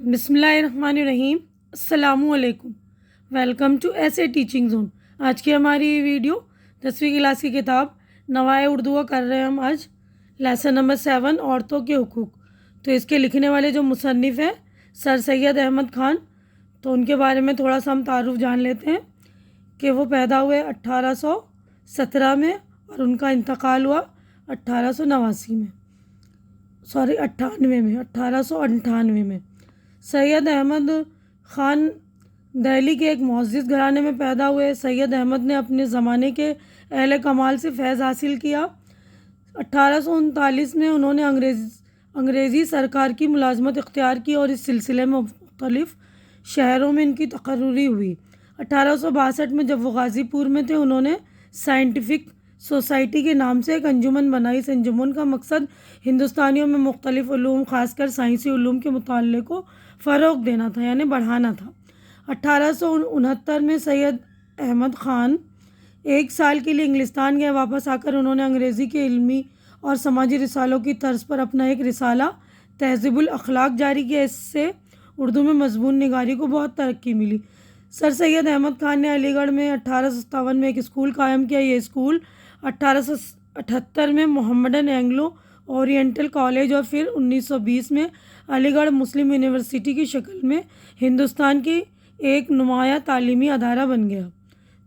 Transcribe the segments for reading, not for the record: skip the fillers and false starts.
بسم اللہ الرحمن الرحیم۔ السلام علیکم، ویلکم ٹو ایسے ٹیچنگ زون۔ آج کی ہماری ویڈیو 10ویں کلاس کی کتاب نوائے اردو کا کر رہے ہیں ہم آج لیسن نمبر 7 عورتوں کے حقوق۔ تو اس کے لکھنے والے جو مصنف ہیں سر سید احمد خان، تو ان کے بارے میں تھوڑا سا ہم تعارف جان لیتے ہیں کہ وہ پیدا ہوئے 1817 میں اور ان کا انتقال ہوا 1898 میں، 1898 میں۔ سید احمد خان دہلی کے ایک معزز گھرانے میں پیدا ہوئے۔ سید احمد نے اپنے زمانے کے اہل کمال سے فیض حاصل کیا۔ 1839 میں انہوں نے انگریزی سرکار کی ملازمت اختیار کی اور اس سلسلے میں مختلف شہروں میں ان کی تقرری ہوئی۔ 1862 میں جب وہ غازی پور میں تھے، انہوں نے سائنٹیفک سوسائٹی کے نام سے ایک انجمن بنائی۔ اس انجمن کا مقصد ہندوستانیوں میں مختلف علوم، خاص کر سائنسی علوم کے مطالعے کو فروغ دینا تھا، یعنی بڑھانا تھا۔ 1869 میں سید احمد خان 1 سال کے لیے انگلستان گئے۔ واپس آ کر انہوں نے انگریزی کے علمی اور سماجی رسالوں کی طرز پر اپنا ایک رسالہ تہذیب الاخلاق جاری کیا۔ اس سے اردو میں مضمون نگاری کو بہت ترقی ملی۔ سر سید احمد خان نے علی گڑھ میں 1857 میں ایک اسکول قائم کیا۔ یہ اسکول 1878 میں محمڈن اینگلو اورینٹل کالج اور پھر 1920 میں علی گڑھ مسلم یونیورسٹی کی شکل میں ہندوستان کی ایک نمایاں تعلیمی ادارہ بن گیا۔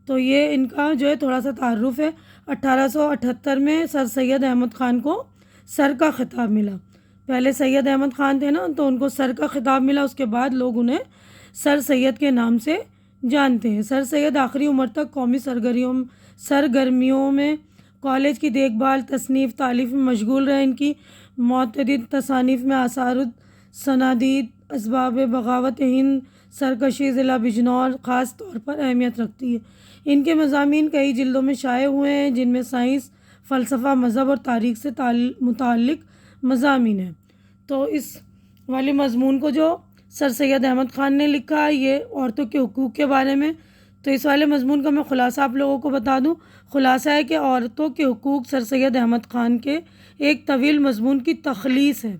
تو یہ ان کا جو ہے تھوڑا سا تعارف ہے۔ 1878 میں سر سید احمد خان کو سر کا خطاب ملا۔ پہلے سید احمد خان تھے نا، تو ان کو سر کا خطاب ملا، اس کے بعد لوگ انہیں سر سید کے نام سے جانتے ہیں۔ سر سید آخری عمر تک قومی سرگرمیوں میں کالج کی دیکھ بھال، تصنیف تالیف میں مشغول رہے۔ ان کی متعدد تصانیف میں آثار السنادید، اسباب بغاوت ہند، سرکشی ضلع بجنور خاص طور پر اہمیت رکھتی ہے۔ ان کے مضامین کئی جلدوں میں شائع ہوئے ہیں، جن میں سائنس، فلسفہ، مذہب اور تاریخ سے متعلق مضامین ہیں۔ تو اس والے مضمون کو جو سر سید احمد خان نے لکھا، یہ عورتوں کے حقوق کے بارے میں۔ تو اس والے مضمون کا میں خلاصہ آپ لوگوں کو بتا دوں۔ خلاصہ ہے کہ عورتوں کے حقوق سر سید احمد خان کے ایک طویل مضمون کی تخلیص ہے۔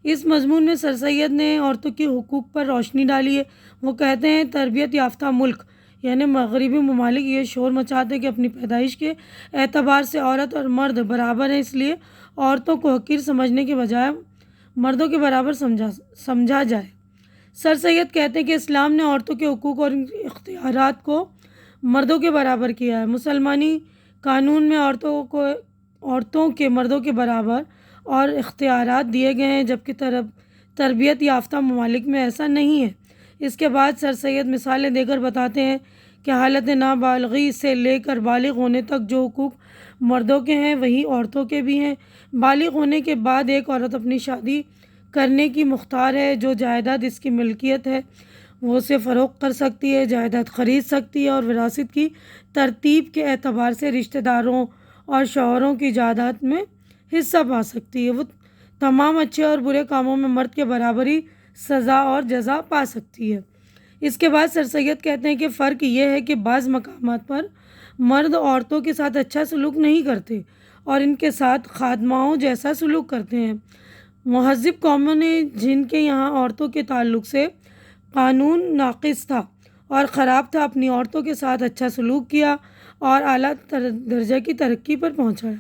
اس مضمون میں سر سید نے عورتوں کے حقوق پر روشنی ڈالی ہے۔ وہ کہتے ہیں تربیت یافتہ ملک یعنی مغربی ممالک یہ شور مچاتے ہیں کہ اپنی پیدائش کے اعتبار سے عورت اور مرد برابر ہیں، اس لیے عورتوں کو حقیر سمجھنے کے بجائے مردوں کے برابر سمجھا جائے۔ سر سید کہتے ہیں کہ اسلام نے عورتوں کے حقوق اور اختیارات کو مردوں کے برابر کیا ہے۔ مسلمانی قانون میں عورتوں کے مردوں کے برابر اور اختیارات دیے گئے ہیں، جبکہ تربیت یافتہ ممالک میں ایسا نہیں ہے۔ اس کے بعد سر سید مثالیں دے کر بتاتے ہیں کہ حالت نابالغی سے لے کر بالغ ہونے تک جو حقوق مردوں کے ہیں وہی عورتوں کے بھی ہیں۔ بالغ ہونے کے بعد ایک عورت اپنی شادی کرنے کی مختار ہے۔ جو جائیداد اس کی ملکیت ہے وہ اسے فروخت کر سکتی ہے، جائیداد خرید سکتی ہے اور وراثت کی ترتیب کے اعتبار سے رشتہ داروں اور شوہروں کی جائیداد میں حصہ پا سکتی ہے۔ وہ تمام اچھے اور برے کاموں میں مرد کے برابری سزا اور جزا پا سکتی ہے۔ اس کے بعد سر سید کہتے ہیں کہ فرق یہ ہے کہ بعض مقامات پر مرد عورتوں کے ساتھ اچھا سلوک نہیں کرتے اور ان کے ساتھ خادماؤں جیسا سلوک کرتے ہیں۔ مہذب قوموں نے جن کے یہاں عورتوں کے تعلق سے قانون ناقص تھا اور خراب تھا، اپنی عورتوں کے ساتھ اچھا سلوک کیا اور اعلیٰ درجے کی ترقی پر پہنچایا،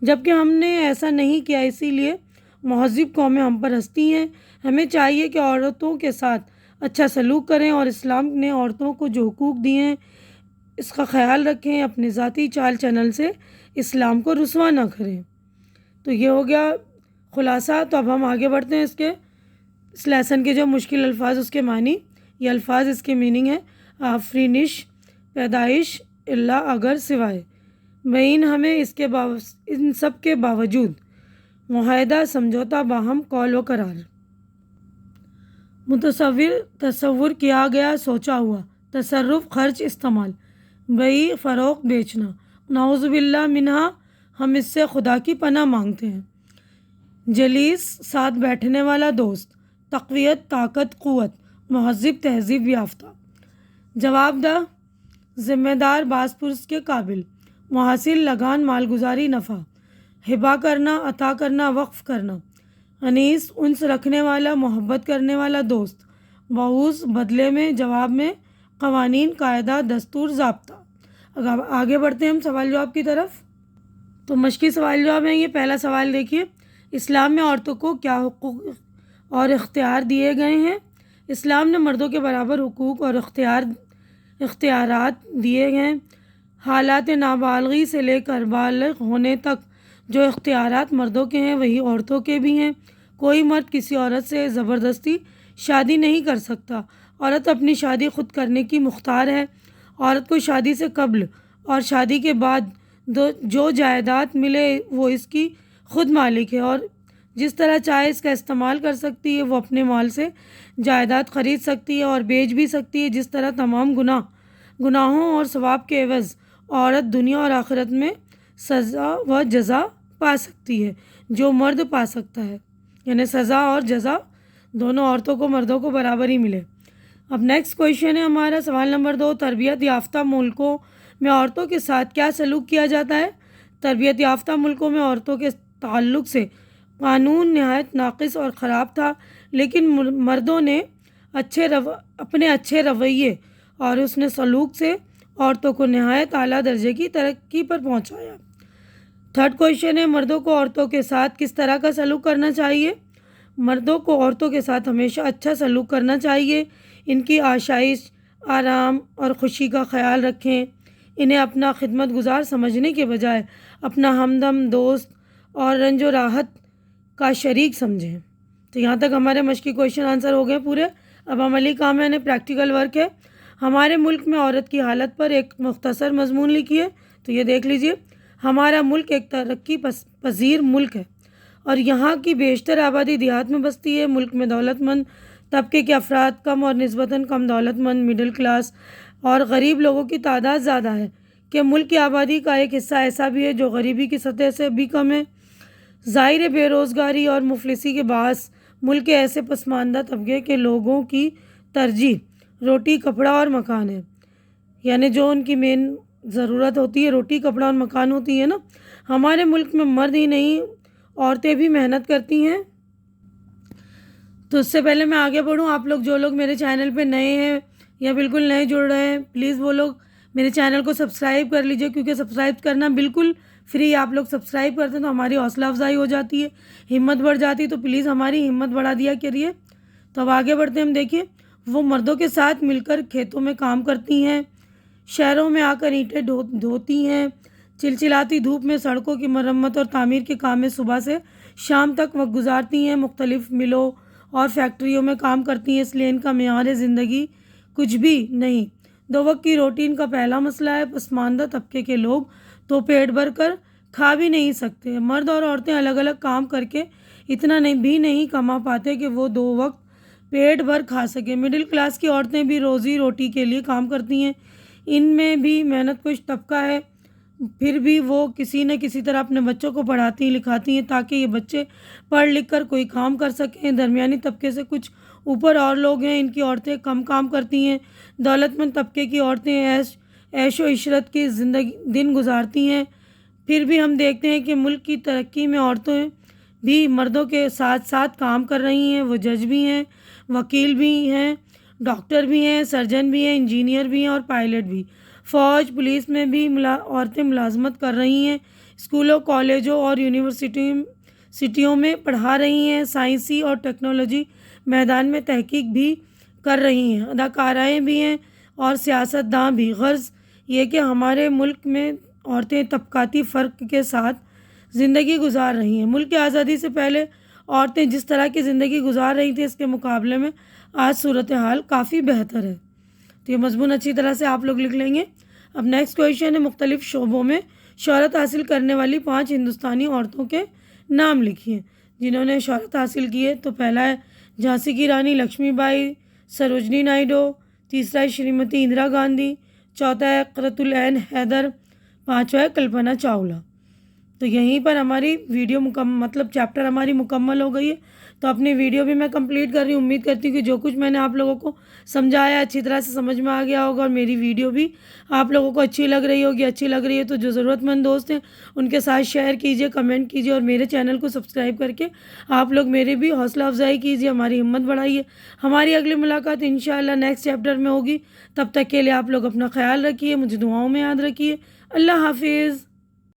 جبکہ ہم نے ایسا نہیں کیا۔ اسی لیے مہذب قومیں ہم پر ہنستی ہیں۔ ہمیں چاہیے کہ عورتوں کے ساتھ اچھا سلوک کریں اور اسلام نے عورتوں کو جو حقوق دیے ہیں اس کا خیال رکھیں، اپنے ذاتی چال چلن سے اسلام کو رسوا نہ کریں۔ تو یہ ہو گیا خلاصہ۔ تو اب ہم آگے بڑھتے ہیں اس لیسن کے جو مشکل الفاظ اس کے معنی۔ یہ الفاظ اس کے میننگ ہے: آفرینش، پیدائش، اللہ، اگر، سوائے، بین، ہمیں، ان سب کے باوجود، معاہدہ، سمجھوتا، باہم، قول و قرار، تصور کیا گیا، سوچا ہوا، تصرف، خرچ، استعمال، بیع، فروخت، بیچنا، نعوذ باللہ منہا، ہم اس سے خدا کی پناہ مانگتے ہیں، جلیس، ساتھ بیٹھنے والا، دوست، تقویت، طاقت، قوت، مہذب، تہذیب یافتہ، جواب دہ، ذمہ دار، باز پرس کے قابل، محاصل، لگان، مالگزاری، نفع، ہبہ کرنا، عطا کرنا، وقف کرنا، انیس، انس رکھنے والا، محبت کرنے والا، دوست، بعوض بدلے میں جواب میں قوانین قاعدہ دستور ضابطہ۔ اگر آگے بڑھتے ہیں ہم سوال جواب کی طرف، تو مشقی سوال جواب ہے یہ۔ پہلا سوال دیکھیے، اسلام میں عورتوں کو کیا حقوق اور اختیار دیے گئے ہیں؟ اسلام نے مردوں کے برابر حقوق اور اختیارات دیے ہیں۔ حالات نابالغی سے لے کر بالغ ہونے تک جو اختیارات مردوں کے ہیں وہی عورتوں کے بھی ہیں۔ کوئی مرد کسی عورت سے زبردستی شادی نہیں کر سکتا۔ عورت اپنی شادی خود کرنے کی مختار ہے۔ عورت کو شادی سے قبل اور شادی کے بعد جو جائیداد ملے وہ اس کی خود مالک ہے اور جس طرح چاہے اس کا استعمال کر سکتی ہے۔ وہ اپنے مال سے جائیداد خرید سکتی ہے اور بیچ بھی سکتی ہے۔ جس طرح تمام گناہوں اور ثواب کے عوض عورت دنیا اور آخرت میں سزا و جزا پا سکتی ہے جو مرد پا سکتا ہے، یعنی سزا اور جزا دونوں عورتوں کو مردوں کو برابر ہی ملے۔ اب نیکسٹ کویشچن ہے ہمارا سوال نمبر 2، تربیت یافتہ ملکوں میں عورتوں کے ساتھ کیا سلوک کیا جاتا ہے؟ تربیت یافتہ ملکوں میں عورتوں کے تعلق سے قانون نہایت ناقص اور خراب تھا، لیکن مردوں نے اپنے اچھے رویے اور حسن سلوک سے عورتوں کو نہایت اعلیٰ درجے کی ترقی پر پہنچایا۔ تھرڈ کویشچن ہے، مردوں کو عورتوں کے ساتھ کس طرح کا سلوک کرنا چاہیے؟ مردوں کو عورتوں کے ساتھ ہمیشہ اچھا سلوک کرنا چاہیے۔ ان کی آسائش، آرام اور خوشی کا خیال رکھیں۔ انہیں اپنا خدمت گزار سمجھنے کے بجائے اپنا ہمدم، دوست اور رنج و راحت کا شریک سمجھیں۔ تو یہاں تک ہمارے مشقی کویشچن آنسر ہو گئے پورے۔ اب عملی کام ہے، یعنی پریکٹیکل ورک ہے۔ ہمارے ملک میں عورت کی حالت پر ایک مختصر مضمون لکھیے۔ تو یہ دیکھ لیجئے، ہمارا ملک ایک ترقی پذیر ملک ہے اور یہاں کی بیشتر آبادی دیہات میں بستی ہے۔ ملک میں دولت مند طبقے کے افراد کم اور نسبتاً کم دولت مند، مڈل کلاس اور غریب لوگوں کی تعداد زیادہ ہے کہ ملک کی آبادی کا ایک حصہ ایسا بھی ہے جو غریبی کی سطح سے بھی کم ہے۔ ظاہر بے روزگاری اور مفلسی کے باعث ملک کے ایسے پسماندہ طبقے کے لوگوں کی ترجیح روٹی، کپڑا اور مکان ہے، یعنی جو ان کی مین ضرورت ہوتی ہے روٹی، کپڑا اور مکان ہوتی ہے نا۔ ہمارے ملک میں مرد ہی نہیں عورتیں بھی محنت کرتی ہیں۔ تو اس سے پہلے میں آگے بڑھوں، آپ لوگ جو لوگ میرے چینل پہ نئے ہیں یا بالکل نئے جڑ رہے ہیں، پلیز وہ لوگ میرے چینل کو سبسکرائب کر لیجئے، کیونکہ سبسکرائب کرنا بالکل فری۔ آپ لوگ سبسکرائب کرتے ہیں تو ہماری حوصلہ افزائی ہو جاتی ہے، ہمت بڑھ جاتی ہے، تو پلیز ہماری ہمت بڑھا دیا کریے۔ تو اب آگے بڑھتے ہیں ہم۔ دیکھیے، وہ مردوں کے ساتھ مل کر کھیتوں میں کام کرتی ہیں، شہروں میں آ کر اینٹیں دھوتی ہیں، چلچلاتی دھوپ میں سڑکوں کی مرمت اور تعمیر کے کام میں صبح سے شام تک وقت گزارتی ہیں، مختلف ملوں اور فیکٹریوں میں کام کرتی ہیں، اس لیے ان کا معیار زندگی کچھ بھی نہیں۔ 2 وقت کی روٹی ان کا پہلا مسئلہ ہے۔ پسماندہ طبقے کے لوگ تو پیٹ بھر کر کھا بھی نہیں سکتے۔ مرد اور عورتیں الگ الگ کام کر کے اتنا بھی نہیں کما پاتے کہ وہ 2 وقت پیٹ بھر کھا سکیں۔ مڈل کلاس کی عورتیں بھی روزی روٹی کے لیے کام کرتی ہیں، ان میں بھی محنت کش طبقہ ہے، پھر بھی وہ کسی نہ کسی طرح اپنے بچوں کو پڑھاتی لکھاتی ہیں تاکہ یہ بچے پڑھ لکھ کر کوئی کام کر سکیں۔ درمیانی طبقے سے کچھ اوپر اور لوگ ہیں، ان کی عورتیں کم کام کرتی ہیں۔ دولت مند طبقے کی عورتیں عیش و عشرت کی زندگی دن گزارتی ہیں۔ پھر بھی ہم دیکھتے ہیں کہ ملک کی ترقی میں عورتیں بھی مردوں کے ساتھ ساتھ کام کر رہی ہیں۔ وہ جج بھی ہیں، وکیل بھی ہیں، ڈاکٹر بھی ہیں، سرجن بھی ہیں، انجینئر بھی ہیں اور پائلٹ بھی۔ فوج، پولیس میں بھی عورتیں ملازمت کر رہی ہیں، اسکولوں، کالجوں اور یونیورسٹیوں میں پڑھا رہی ہیں، سائنسی اور ٹیکنالوجی میدان میں تحقیق بھی کر رہی ہیں، اداکارائیں بھی ہیں اور سیاست داں بھی۔ غرض یہ کہ ہمارے ملک میں عورتیں طبقاتی فرق کے ساتھ زندگی گزار رہی ہیں۔ ملک کی آزادی سے پہلے عورتیں جس طرح کی زندگی گزار رہی تھیں، اس کے مقابلے میں آج صورتحال کافی بہتر ہے۔ تو یہ مضمون اچھی طرح سے آپ لوگ لکھ لیں گے۔ اب نیکسٹ کویشچن ہے، مختلف شعبوں میں شہرت حاصل کرنے والی 5 ہندوستانی عورتوں کے نام لکھیے جنہوں نے شہرت حاصل کی ہے۔ تو پہلا ہے جھانسی کی رانی لکشمی بائی، سروجنی نائیڈو، تیسرا ہے شریمتی اندرا گاندھی، چوتھا ہے قرۃ العین حیدر، پانچواں ہے کلپنا چاولہ۔ تو یہیں پر ہماری ویڈیو چیپٹر ہماری مکمل ہو گئی ہے۔ تو اپنی ویڈیو بھی میں کمپلیٹ کر رہی ہوں. امید کرتی ہوں کہ جو کچھ میں نے آپ لوگوں کو سمجھایا اچھی طرح سے سمجھ میں آ گیا ہوگا اور میری ویڈیو بھی آپ لوگوں کو اچھی لگ رہی ہوگی. اچھی لگ رہی ہے تو جو ضرورت مند دوست ہیں ان کے ساتھ شیئر کیجیے, کمنٹ کیجیے اور میرے چینل کو سبسکرائب کر کے آپ لوگ میری بھی حوصلہ افزائی کیجیے, ہماری ہمت بڑھائیے. ہماری اگلی ملاقات انشاءاللہ نیکسٹ چیپٹر میں ہوگی. تب تک کے لیے آپ لوگ اپنا خیال رکھیے, مجھے دعاؤں میں یاد رکھیے. اللہ حافظ.